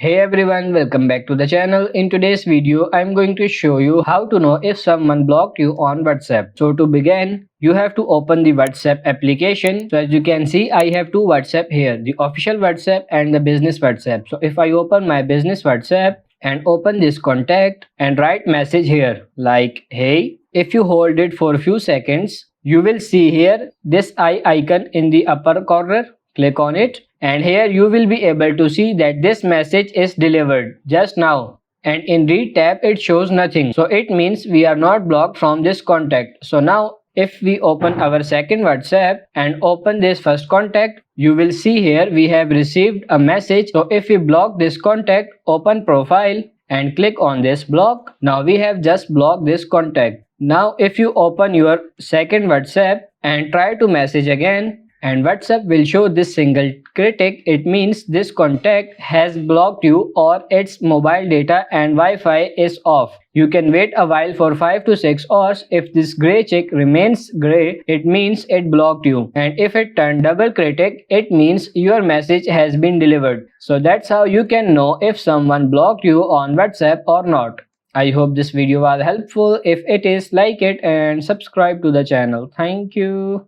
Hey everyone, welcome back to the channel. In today's video, I'm going to show you how to know if someone blocked you on WhatsApp. So to begin, you have to open the WhatsApp application. So as you can see, I have two WhatsApp here, the official WhatsApp and the business WhatsApp. So if I open my business WhatsApp and open this contact and write message here like hey, if you hold it for a few seconds, you will see here this eye icon in the upper corner. Click on it and here you will be able to see that this message is delivered just now, and in read tab it shows nothing, so it means we are not blocked from this contact. So now if we open our second WhatsApp and open this first contact, you will see here we have received a message. So if we block this contact, open profile and click on this block. Now we have just blocked this contact. Now if you open your second WhatsApp and try to message again, and WhatsApp will show this single critic, it means this contact has blocked you or its mobile data and Wi-Fi is off. You can wait a while for 5 to 6 hours. If this gray check remains gray, it means it blocked you, and if it turned double critic, it means your message has been delivered. So that's how you can know if someone blocked you on WhatsApp or not. I hope this video was helpful. If it is, like it and subscribe to the channel. Thank you.